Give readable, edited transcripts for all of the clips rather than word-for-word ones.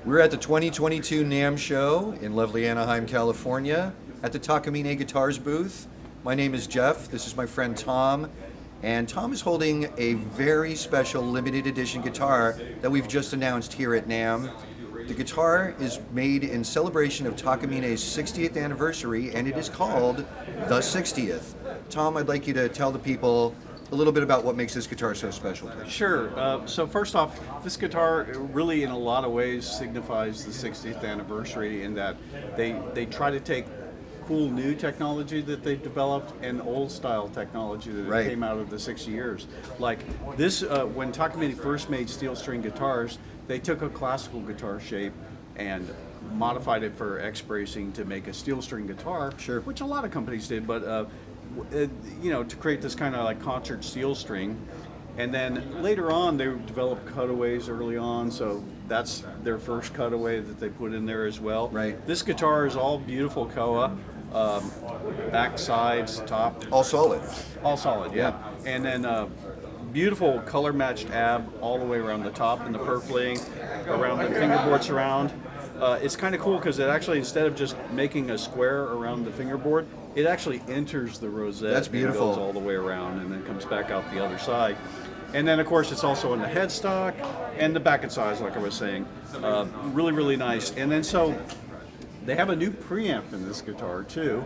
We're at the 2022 NAMM show in lovely Anaheim, California, at the Takamine Guitars booth. My name is Jeff. This is my friend Tom. And Tom is holding a very special limited edition guitar that we've just announced here at NAMM. The guitar is made in celebration of Takamine's 60th anniversary, and it is called the 60th. Tom, I'd like you to tell the people a little bit about what makes this guitar so special. Sure. So first off, this guitar really in a lot of ways signifies the 60th anniversary in that they try to take cool new technology that they've developed and old style technology that came out of the 60 years. Like this, when Takamine first made steel string guitars, they took a classical guitar shape and modified it for X bracing to make a steel string guitar, which a lot of companies did, but to create this kind of like concert steel string. And then later on they developed cutaways early on, so that's their first cutaway that they put in there as well. This guitar is all beautiful koa, back, sides, top. All solid. All solid, yeah. And then beautiful color matched ab all the way around the top and the purfling, around the fingerboard surround. It's kind of cool because it actually, instead of just making a square around the fingerboard, it actually enters the rosette. That's beautiful. And goes all the way around and then comes back out the other side. And then, of course, it's also in the headstock and the back and sides, like I was saying. Really, really nice. And then so they have a new preamp in this guitar, too,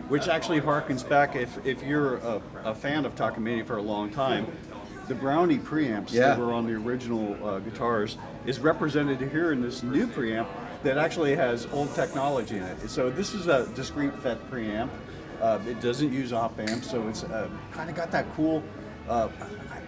which actually harkens back, if you're a fan of Takamine for a long time, the Brownie preamps that were on the original guitars is represented here in this new preamp that actually has old technology in it. So this is a discrete FET preamp. It doesn't use op amps, so it's kind of got that cool,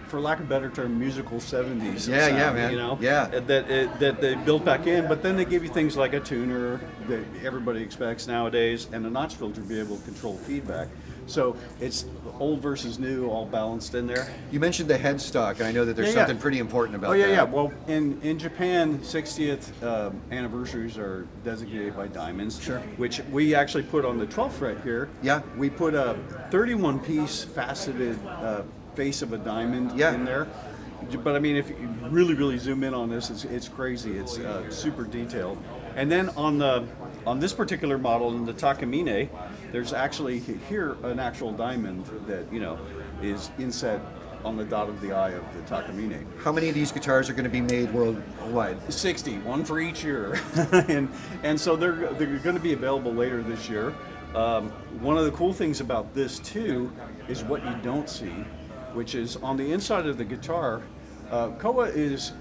for lack of a better term, musical 70s sound, man. You know, that they built back in, but then they give you things like a tuner that everybody expects nowadays and a notch filter to be able to control feedback. So it's old versus new, all balanced in there. You mentioned the headstock, and I know that there's something pretty important about that. Yeah. Well, in Japan, 60th anniversaries are designated by diamonds, which we actually put on the 12th fret here. We put a 31-piece faceted face of a diamond in there. But I mean, if you really, really zoom in on this, it's crazy. It's super detailed. And then on this particular model in the Takamine, there's actually here an actual diamond that is inset on the dot of the eye of the Takamine. How many of these guitars are going to be made worldwide? 60, one for each year, and so they're going to be available later this year. One of the cool things about this too is what you don't see, which is on the inside of the guitar. Koa is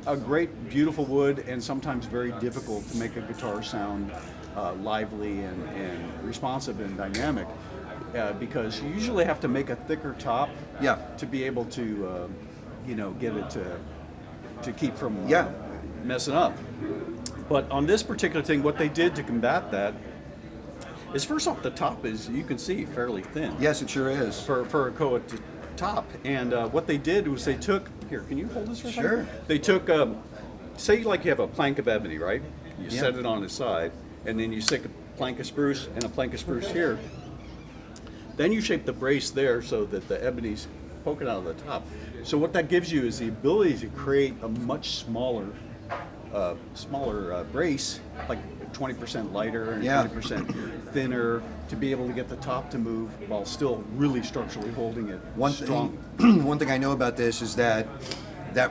a great, beautiful wood, and sometimes very difficult to make a guitar sound lively and responsive and dynamic, because you usually have to make a thicker top to be able to, get it to keep from messing up. But on this particular thing, what they did to combat that is, first off, the top is, you can see, fairly thin. Yes, it sure is. For a Koa top. And what they did was they took, here, can you hold this for a second? They took, say like you have a plank of ebony, right? You set it on its side, and then you stick a plank of spruce and a plank of spruce here. Then you shape the brace there so that the ebony's poking out of the top. So what that gives you is the ability to create a much smaller brace, like 20% lighter and 20% thinner, to be able to get the top to move while still really structurally holding it strong. One thing I know about this is that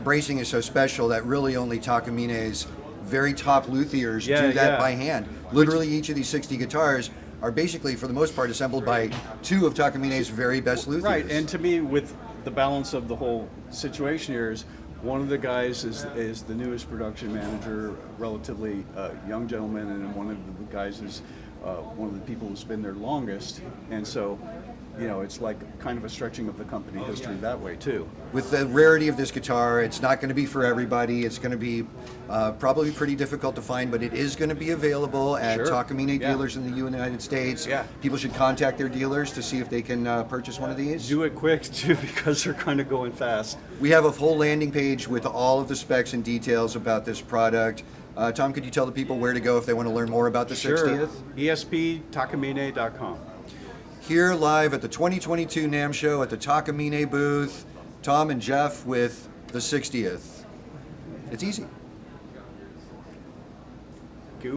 bracing is so special that really only Takamine's very top luthiers do that by hand. Literally each of these 60 guitars are basically, for the most part, assembled by two of Takamine's very best luthiers. Right, and to me, with the balance of the whole situation here, is one of the guys is the newest production manager, relatively young gentleman, and one of the guys is one of the people who's been there longest. And so, it's like kind of a stretching of the company history that way too. With the rarity of this guitar, it's not going to be for everybody. It's going to be probably pretty difficult to find, but it is going to be available at Takamine dealers in the United States. People should contact their dealers to see if they can purchase one of these. Do it quick too, because they're kind of going fast. We have a whole landing page with all of the specs and details about this product. Tom, could you tell the people where to go if they want to learn more about the 60th? ESPtakamine.com. Here live at the 2022 NAMM show at the Takamine booth, Tom and Jeff with the 60th. It's easy. you.